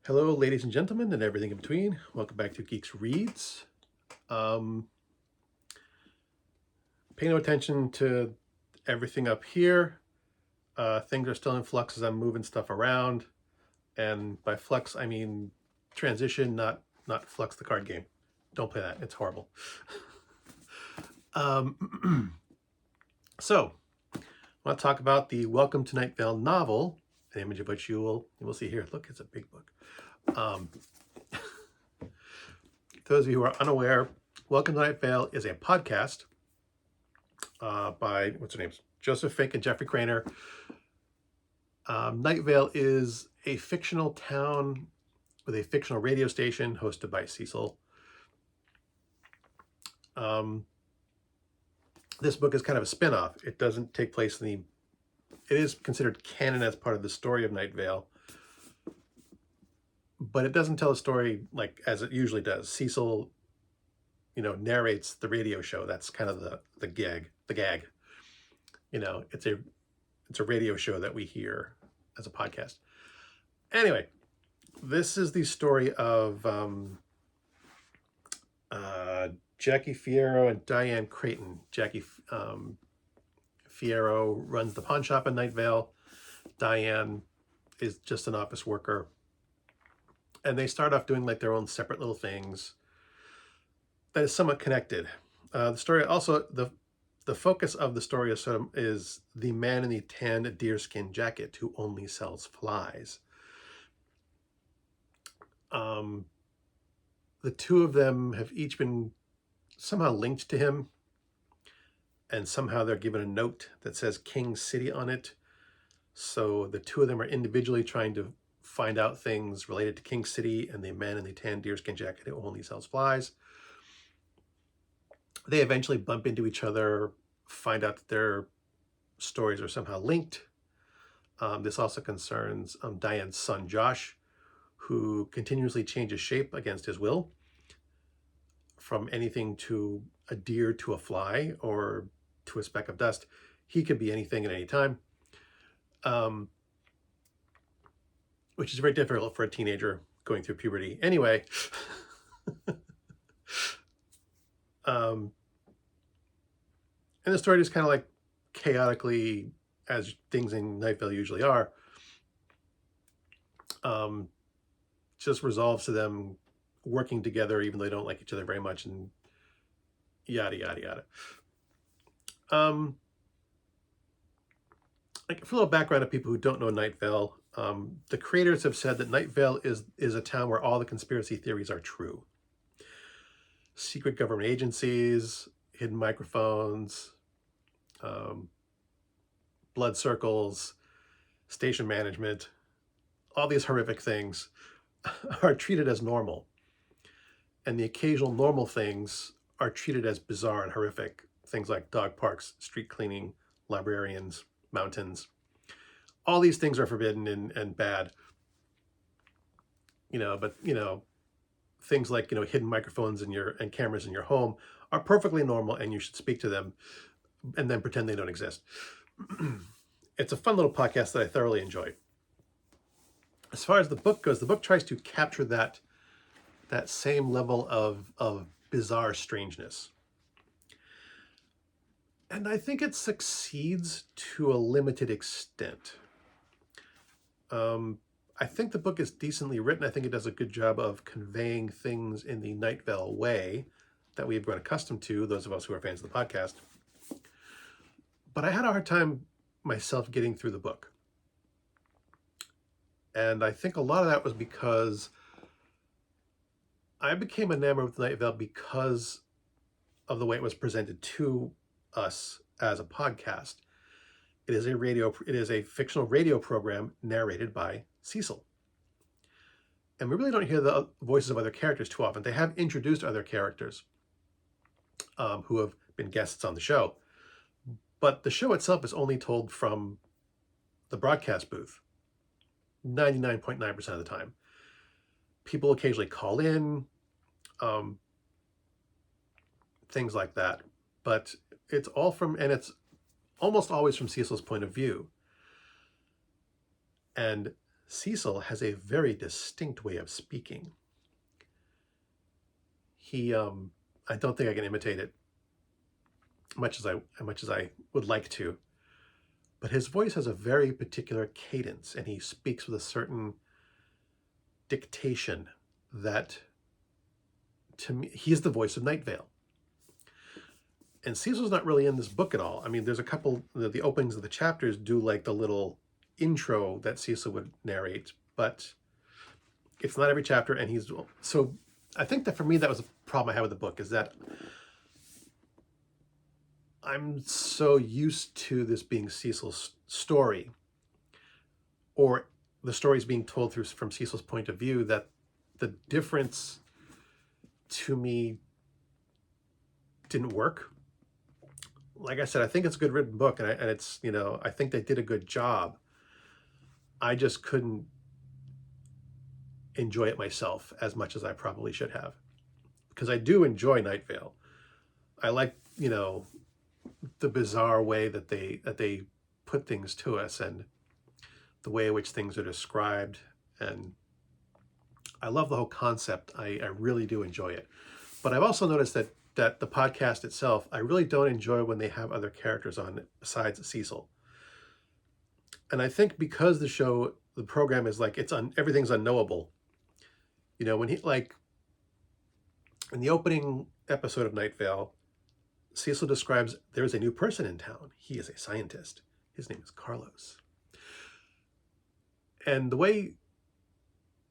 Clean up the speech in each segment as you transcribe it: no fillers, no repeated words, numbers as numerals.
Hello, ladies and gentlemen, and everything in between. Welcome back to GEEX Reads. Pay no attention to everything up here. Things are still in flux as I'm moving stuff around. And by flux, I mean transition, not flux the card game. Don't play that. It's horrible. So, I want to talk about the Welcome to Nightvale novel, an image of which you will see here. Look, it's a big book. Those of you who are unaware, Welcome to Nightvale is a podcast by, what's their names? Joseph Fink and Jeffrey Craner. Nightvale is a fictional town with a fictional radio station hosted by Cecil. This book is kind of a spin-off. It doesn't take place in it is considered canon as part of the story of Nightvale, but it doesn't tell a story like as it usually does. Cecil, narrates the radio show. That's kind of the gag. It's a radio show that we hear as a podcast. Anyway, this is the story of Jackie Fierro and Diane Creighton. Jackie Fierro runs the pawn shop in Nightvale. Diane is just an office worker. And they start off doing like their own separate little things that is somewhat connected. The story also, the focus of the story is the man in the tan deerskin jacket who only sells flies. The two of them have each been somehow linked to him, and somehow they're given a note that says King City on it. So the two of them are individually trying to find out things related to King City and the man in the tan deerskin jacket who only sells flies. They eventually bump into each other, find out that their stories are somehow linked. This also concerns Diane's son, Josh, who continuously changes shape against his will, from anything to a deer to a fly or to a speck of dust. He could be anything at any time, which is very difficult for a teenager going through puberty. Anyway, and the story just kind of like chaotically, as things in Nightvale usually are, just resolves to them working together even though they don't like each other very much, and yada yada yada. Like for a little background of people who don't know Nightvale, the creators have said that Nightvale is a town where all the conspiracy theories are true. Secret government agencies, hidden microphones, blood circles, station management, all these horrific things are treated as normal. And the occasional normal things are treated as bizarre and horrific. Things like dog parks, street cleaning, librarians, mountains. All these things are forbidden and bad. But things like hidden microphones and cameras in your home are perfectly normal, and you should speak to them and then pretend they don't exist. It's a fun little podcast that I thoroughly enjoy. As far as the book goes, the book tries to capture that same level of bizarre strangeness. And I think it succeeds to a limited extent. I think the book is decently written. I think it does a good job of conveying things in the Nightvale way that we've grown accustomed to, those of us who are fans of the podcast. But I had a hard time myself getting through the book. And I think a lot of that was because I became enamored with Nightvale because of the way it was presented to us as a podcast. It is a fictional radio program narrated by Cecil. And we really don't hear the voices of other characters too often. They have introduced other characters who have been guests on the show. But the show itself is only told from the broadcast booth 99.9% of the time. People occasionally call in, things like that. But it's almost always from Cecil's point of view. And Cecil has a very distinct way of speaking. I don't think I can imitate it much as I would like to, but his voice has a very particular cadence, and he speaks with a certain dictation that, to me, he's the voice of Nightvale. And Cecil's not really in this book at all. I mean, there's a couple, the openings of the chapters do like the little intro that Cecil would narrate, but it's not every chapter. And so I think that for me, that was a problem I had with the book, is that I'm so used to this being Cecil's story, or the stories being told from Cecil's point of view, that the difference to me didn't work. Like I said, I think it's a good written book, and it's, I think they did a good job. I just couldn't enjoy it myself as much as I probably should have, because I do enjoy Nightvale. I like, the bizarre way that they put things to us, and the way in which things are described, and I love the whole concept. I really do enjoy it. But I've also noticed that the podcast itself, I really don't enjoy when they have other characters on it besides Cecil. And I think because the program is like, everything's unknowable. When he, like, in the opening episode of Nightvale, Cecil describes there's a new person in town. He is a scientist. His name is Carlos. And the way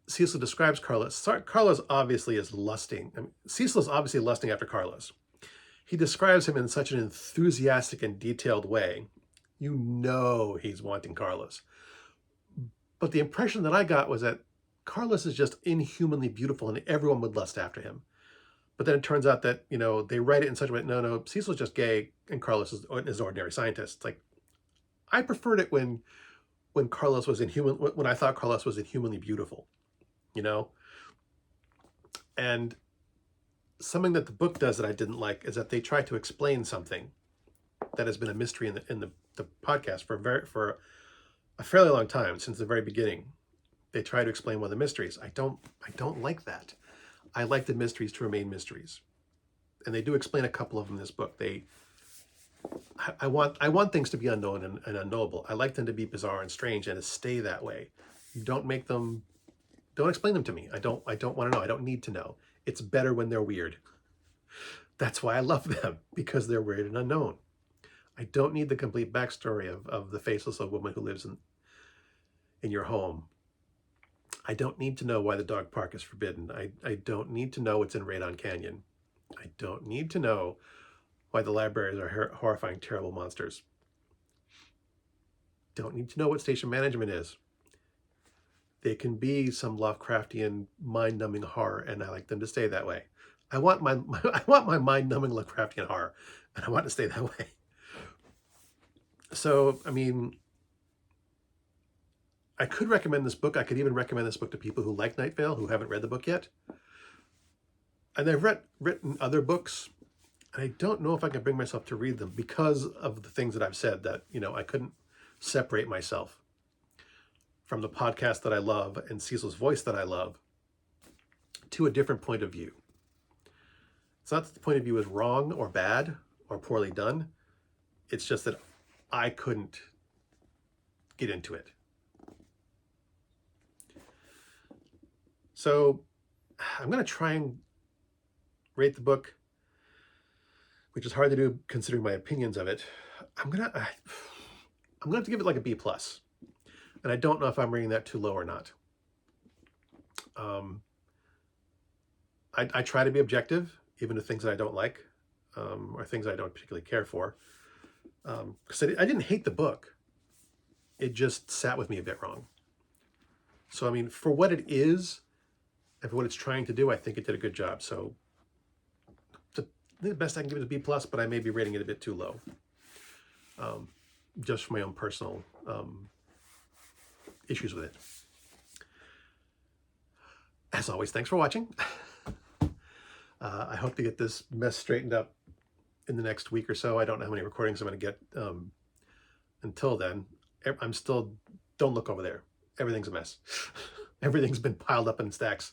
Cecil describes Carlos obviously is lusting. I mean, Cecil is obviously lusting after Carlos. He describes him in such an enthusiastic and detailed way. He's wanting Carlos. But the impression that I got was that Carlos is just inhumanly beautiful and everyone would lust after him. But then it turns out that, they write it in such a way, no, Cecil's just gay and Carlos is an ordinary scientist. It's like, I preferred it when Carlos was when I thought Carlos was inhumanly beautiful, And something that the book does that I didn't like is that they try to explain something that has been a mystery in the podcast for a fairly long time, since the very beginning. They try to explain one of the mysteries. I don't like that. I like the mysteries to remain mysteries, and they do explain a couple of them in this book. I want things to be unknown and unknowable. I like them to be bizarre and strange and to stay that way. Don't explain them to me. I don't want to know. I don't need to know. It's better when they're weird. That's why I love them, because they're weird and unknown. I don't need the complete backstory of the faceless old woman who lives in your home. I don't need to know why the dog park is forbidden. I don't need to know what's in Radon Canyon. I don't need to know why the libraries are horrifying, terrible monsters. Don't need to know what station management is. They can be some Lovecraftian, mind-numbing horror, and I like them to stay that way. I want my mind-numbing Lovecraftian horror, and I want to stay that way. So, I mean, I could recommend this book. I could even recommend this book to people who like Nightvale, who haven't read the book yet. And I've written other books, and I don't know if I can bring myself to read them because of the things that I've said, that, I couldn't separate myself from the podcast that I love and Cecil's voice that I love to a different point of view. It's not that the point of view is wrong or bad or poorly done. It's just that I couldn't get into it. So I'm going to try and rate the book, which is hard to do considering my opinions of it. I'm going to have to give it like a B+. And I don't know if I'm rating that too low or not. I try to be objective, even to things that I don't like, or things I don't particularly care for. Because I didn't hate the book. It just sat with me a bit wrong. So, I mean, for what it is, and for what it's trying to do, I think it did a good job. So, the best I can give it is a B+, but I may be rating it a bit too low. Just for my own personal issues with it. As always, thanks for watching. I hope to get this mess straightened up in the next week or so. I don't know how many recordings I'm going to get until then. Don't look over there. everything's a mess. Everything's been piled up in stacks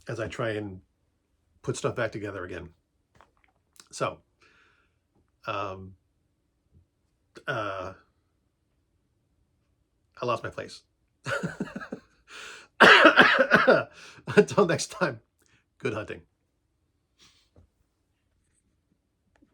as I try and put stuff back together again. So, I lost my place. Until next time, good hunting.